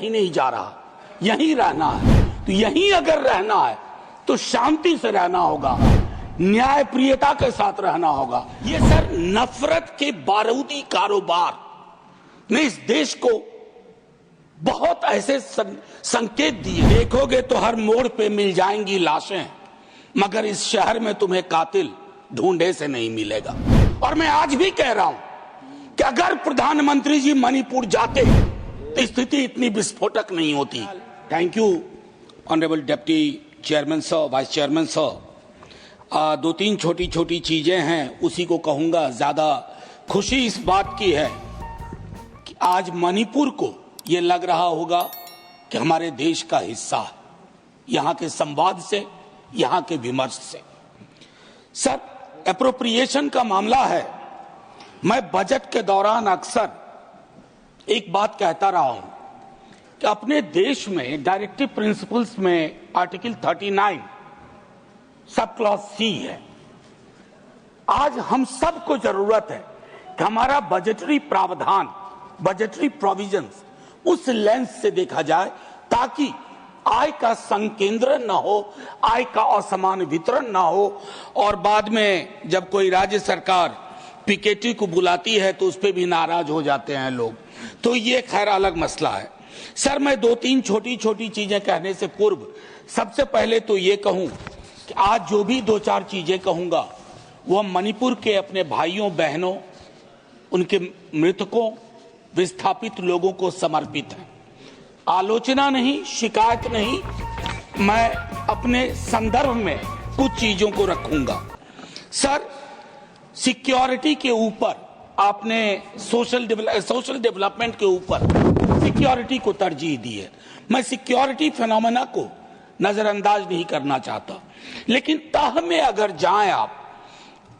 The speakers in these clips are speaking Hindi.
ही नहीं जा रहा, यहीं रहना है। तो यहीं अगर रहना है तो शांति से रहना होगा, न्याय प्रियता के साथ रहना होगा। ये सर नफरत के बारूदी कारोबार ने इस देश को बहुत ऐसे संकेत दिए। देखोगे तो हर मोड़ पे मिल जाएंगी लाशें, मगर इस शहर में तुम्हें कातिल ढूंढे से नहीं मिलेगा। और मैं आज भी कह रहा हूं कि अगर प्रधानमंत्री जी मणिपुर जाते तो स्थिति इतनी विस्फोटक नहीं होती। Thank you honourable deputy chairman sir, vice chairman sir. दो तीन छोटी छोटी चीजें हैं, उसी को कहूंगा। ज्यादा खुशी इस बात की है कि आज मणिपुर को ये लग रहा होगा कि हमारे देश का हिस्सा है, यहाँ के संवाद से, यहाँ के विमर्श से। सर, एप्रोप्रिएशन का मामला है। मैं बजट के दौरान अक्सर एक बात कहता रहा हूं कि अपने देश में डायरेक्टिव प्रिंसिपल्स में आर्टिकल 39 सब क्लॉज सी है। आज हम सबको जरूरत है कि हमारा बजटरी प्रावधान, बजटरी प्रोविजंस उस लेंस से देखा जाए ताकि आय का संकेंद्रण न हो, आय का असमान वितरण न हो, और बाद में जब कोई राज्य सरकार पीकेटी को बुलाती है तो उस पर भी नाराज हो जाते हैं लोग। तो ये खैर अलग मसला है। सर, मैं दो तीन छोटी छोटी चीजें कहने से पूर्व सबसे पहले तो ये कहूं कि आज जो भी दो चार चीजें कहूंगा वह मणिपुर के अपने भाइयों बहनों, उनके मृतकों, विस्थापित लोगों को समर्पित है। आलोचना नहीं, शिकायत नहीं, मैं अपने संदर्भ में कुछ चीजों को रखूंगा। सर, सिक्योरिटी के ऊपर आपने सोशल डेवलपमेंट के ऊपर सिक्योरिटी को तरजीह दी है। मैं सिक्योरिटी फिनोमेना को नजरअंदाज नहीं करना चाहता, लेकिन तह में अगर जाएं आप,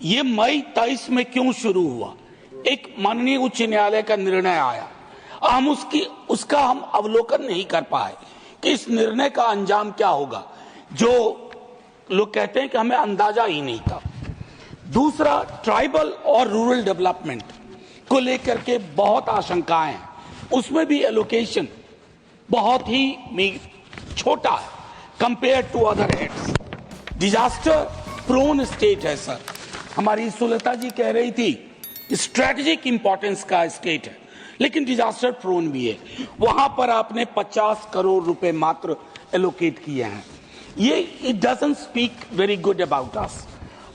ये मई 23 में क्यों शुरू हुआ? एक माननीय उच्च न्यायालय का निर्णय आया, हम उसका हम अवलोकन नहीं कर पाए कि इस निर्णय का अंजाम क्या होगा, जो लोग कहते हैं कि हमें अंदाजा ही नहीं था। दूसरा, ट्राइबल और रूरल डेवलपमेंट को लेकर के बहुत आशंकाएं हैं, उसमें भी एलोकेशन बहुत ही छोटा है compare to other heads. Disaster prone state है सर, हमारी सुलता जी कह रही थी स्ट्रेटेजिक इंपॉर्टेंस का स्टेट है, लेकिन डिजास्टर प्रोन भी है। वहां पर आपने 50 करोड़ रुपए मात्र एलोकेट किए हैं। ये it doesn't speak very good about us.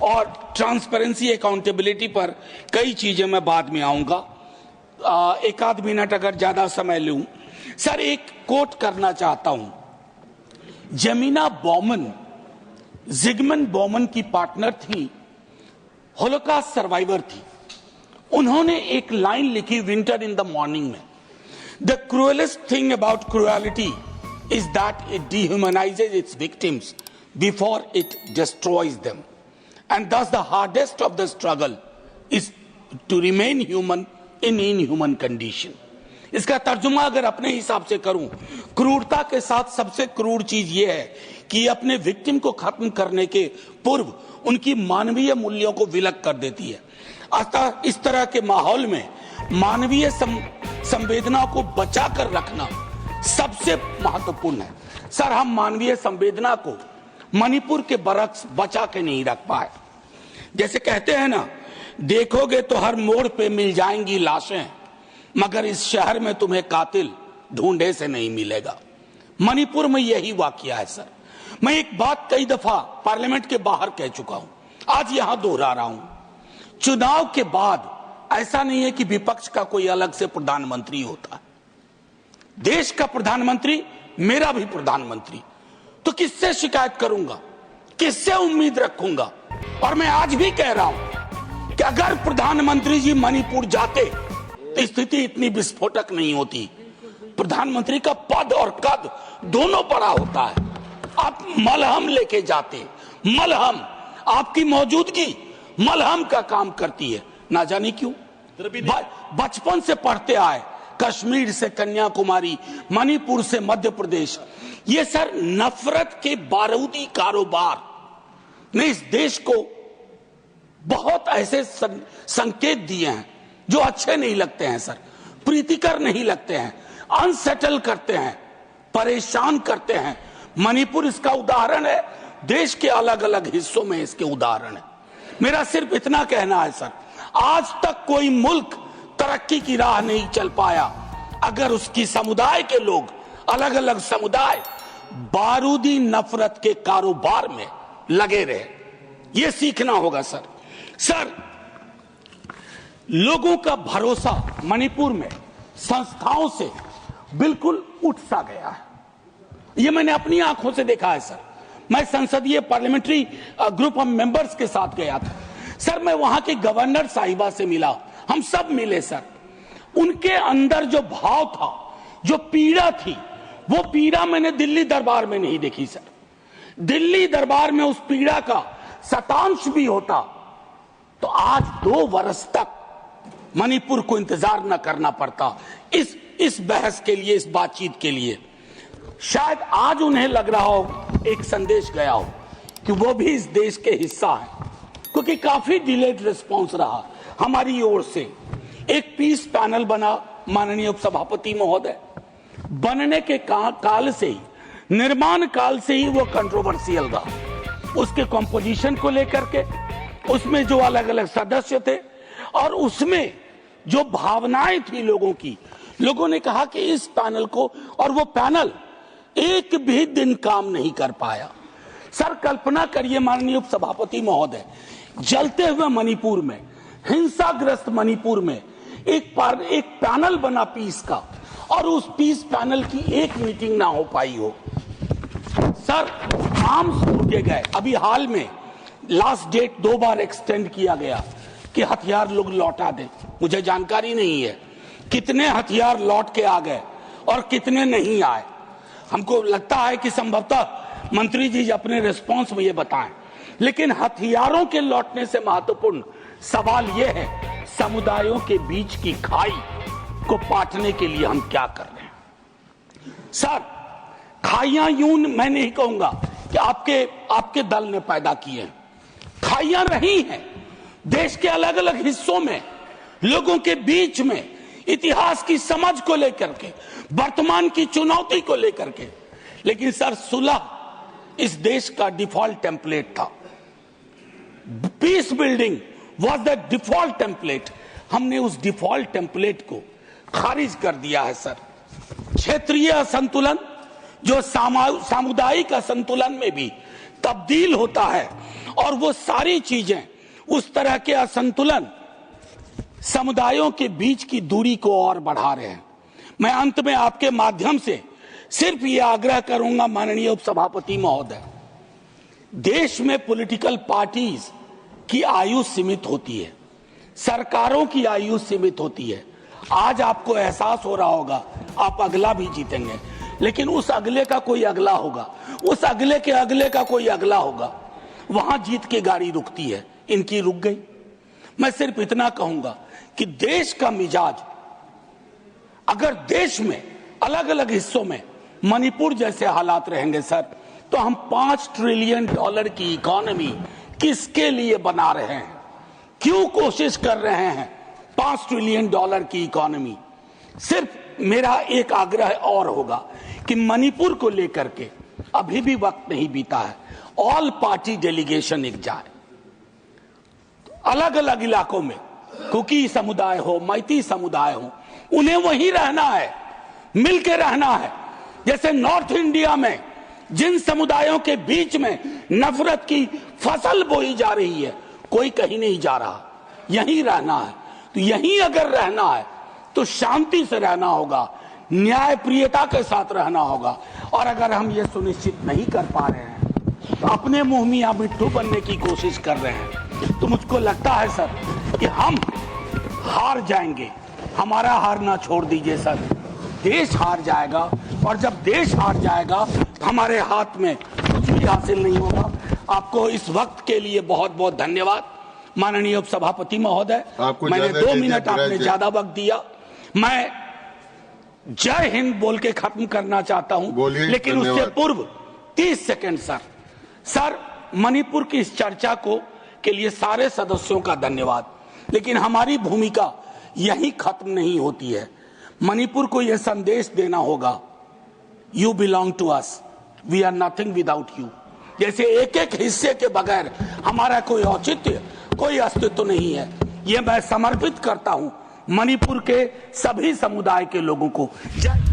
और ट्रांसपेरेंसी, अकाउंटेबिलिटी पर कई चीजें मैं बाद में आऊंगा। एक आध मिनट अगर ज्यादा समय लूं, सर एक कोट करना चाहता हूं। जमीना बॉमन, जिगमंड बॉमन की पार्टनर थी, होलोकॉस्ट सर्वाइवर थी। उन्होंने एक लाइन लिखी विंटर इन द मॉर्निंग में, the cruellest thing about cruelty is that it dehumanises its victims before it destroys them, and thus the hardest of the struggle is to remain human in inhuman condition। इसका तर्जुमा अगर अपने हिसाब से करूं, क्रूरता के साथ सबसे क्रूर चीज यह है कि अपने विक्टिम को खत्म करने के पूर्व उनकी मानवीय मूल्यों को विलग कर देती है। अतः इस तरह के माहौल में मानवीय संवेदना को बचा कर रखना सबसे महत्वपूर्ण है। सर, हम मानवीय संवेदना को मणिपुर के बरक्स बचा के नहीं रख पाए। जैसे कहते हैं ना, देखोगे तो हर मोड़ पे मिल जाएंगी लाशें, मगर इस शहर में तुम्हें कातिल ढूंढे से नहीं मिलेगा। मणिपुर में यही वाकया है सर। मैं एक बात कई दफा पार्लियामेंट के बाहर कह चुका हूं, आज यहां दोहरा रहा हूं। चुनाव के बाद ऐसा नहीं है कि विपक्ष का कोई अलग से प्रधानमंत्री होता है। देश का प्रधानमंत्री मेरा भी प्रधानमंत्री, तो किससे शिकायत करूंगा, किससे उम्मीद रखूंगा? और मैं आज भी कह रहा हूं कि अगर प्रधानमंत्री जी मणिपुर जाते तो स्थिति इतनी विस्फोटक नहीं होती। प्रधानमंत्री का पद और कद दोनों बड़ा होता है। आप मलहम लेके जाते, मलहम, आपकी मौजूदगी मलहम का काम करती है। ना जाने क्यों बचपन से पढ़ते आए, कश्मीर से कन्याकुमारी, मणिपुर से मध्य प्रदेश, ये सर नफरत के बारूदी कारोबार ने इस देश को बहुत ऐसे संकेत दिए हैं जो अच्छे नहीं लगते हैं सर, प्रीतिकर नहीं लगते हैं। अनसेटल करते हैं, परेशान करते हैं। मणिपुर इसका उदाहरण है, देश के अलग अलग हिस्सों में इसके उदाहरण है। मेरा सिर्फ इतना कहना है सर, आज तक कोई मुल्क तरक्की की राह नहीं चल पाया अगर उसकी समुदाय के लोग, अलग अलग समुदाय बारूदी नफरत के कारोबार में लगे रहे। ये सीखना होगा सर। सर, लोगों का भरोसा मणिपुर में संस्थाओं से बिल्कुल उठ सा गया है। ये मैंने अपनी आंखों से देखा है सर। मैं संसदीय पार्लियामेंट्री ग्रुप ऑफ मेंबर्स के साथ गया था सर। मैं वहां की गवर्नर साहिबा से मिला, हम सब मिले सर। उनके अंदर जो भाव था, जो पीड़ा थी, वो पीड़ा मैंने दिल्ली दरबार में नहीं देखी सर। दिल्ली दरबार में उस पीड़ा का शतांश भी होता तो आज 2 वर्ष तक मणिपुर को इंतजार न करना पड़ता इस बहस के लिए, इस बातचीत के लिए। शायद आज उन्हें लग रहा हो, एक संदेश गया हो कि वो भी इस देश के हिस्सा है, क्योंकि काफी डिलेड रिस्पांस रहा हमारी ओर से। एक पीस पैनल बना, माननीय उपसभापति महोदय, बनने के काल से ही, निर्माण काल से ही वो कंट्रोवर्शियल रहा। उसके कंपोजिशन को लेकर के, उसमें जो अलग अलग सदस्य थे और उसमें जो भावनाएं थी लोगों की। लोगों ने कहा कि इस पैनल को, और वो पैनल एक भी दिन काम नहीं कर पाया। सर, कल्पना करिए माननीय उपसभापति महोदय, जलते हुए मणिपुर में, हिंसाग्रस्त मणिपुर में एक पैनल बना पीस का, और उस पीस पैनल की एक मीटिंग ना हो पाई हो। सर, आर्म्स टूटे गए। अभी हाल में लास्ट डेट 2 बार एक्सटेंड किया गया कि हथियार लोग लौटा दें। मुझे जानकारी नहीं है कितने हथियार लौट के आ गए और कितने नहीं आए। हमको लगता है कि संभवतः मंत्री जी अपने रिस्पांस में ये बताएं। लेकिन हथियारों के लौटने से महत्वपूर्ण सवाल यह है, समुदायों के बीच की खाई को पाटने के लिए हम क्या कर रहे हैं। सर, खाइयां यूं मैं नहीं कहूंगा कि आपके दल ने पैदा किए हैं। खाइयां रही हैं देश के अलग अलग हिस्सों में, लोगों के बीच में, इतिहास की समझ को लेकर के, वर्तमान की चुनौती को लेकर के। लेकिन सर, सुलह इस देश का डिफॉल्ट टेम्पलेट था। Peace building was the default template. हमने उस डिफॉल्ट टेम्पलेट को खारिज कर दिया है सर। क्षेत्रीय असंतुलन जो सामुदायिक असंतुलन में भी तब्दील होता है, और वो सारी चीजें, उस तरह के असंतुलन समुदायों के बीच की दूरी को और बढ़ा रहे हैं। मैं अंत में आपके माध्यम से सिर्फ ये आग्रह करूंगा माननीय उपसभापति महोदय, देश में पॉलिटिकल पार्टीज की आयु सीमित होती है, सरकारों की आयु सीमित होती है। आज आपको एहसास हो रहा होगा आप अगला भी जीतेंगे, लेकिन उस अगले का कोई अगला होगा, उस अगले के अगले का कोई अगला होगा। वहां जीत के गाड़ी रुकती है, इनकी रुक गई। मैं सिर्फ इतना कहूंगा कि देश का मिजाज, अगर देश में अलग अलग हिस्सों में मणिपुर जैसे हालात रहेंगे सर, तो हम $5 ट्रिलियन की इकोनॉमी किसके लिए बना रहे हैं, क्यों कोशिश कर रहे हैं $5 ट्रिलियन की इकोनॉमी। सिर्फ मेरा एक आग्रह और होगा कि मणिपुर को लेकर के अभी भी वक्त नहीं बीता है, ऑल पार्टी डेलीगेशन एक जाए अलग अलग इलाकों में, कुकी समुदाय हो, मैती समुदाय हो, उन्हें वहीं रहना है, मिलकर रहना है। जैसे नॉर्थ इंडिया में जिन समुदायों के बीच में नफरत की फसल बोई जा रही है, कोई कहीं नहीं जा रहा, यहीं रहना है। तो यहीं अगर रहना है तो शांति से रहना होगा, न्यायप्रियता के साथ रहना होगा। और अगर हम ये सुनिश्चित नहीं कर पा रहे हैं, तो अपने मुंह मियां मिट्ठू बनने की कोशिश कर रहे हैं, तो मुझको लगता है सर कि हम हार जाएंगे। हमारा हारना छोड़ दीजिए सर, देश हार जाएगा, और जब देश हार जाएगा तो हमारे हाथ में कुछ भी हासिल नहीं होगा। आपको इस वक्त के लिए बहुत बहुत धन्यवाद माननीय उपसभापति महोदय। मैंने 2 मिनट आपने ज्यादा वक्त दिया। मैं जय हिंद बोल के खत्म करना चाहता हूं, लेकिन उससे पूर्व 30 सेकंड सर, मणिपुर की इस चर्चा के लिए सारे सदस्यों का धन्यवाद। लेकिन हमारी भूमिका यहीं खत्म नहीं होती है। मणिपुर को यह संदेश देना होगा, you belong to us, we are nothing without you. जैसे एक एक हिस्से के बगैर हमारा कोई औचित्य, कोई अस्तित्व नहीं है। ये मैं समर्पित करता हूं मणिपुर के सभी समुदाय के लोगों को। जय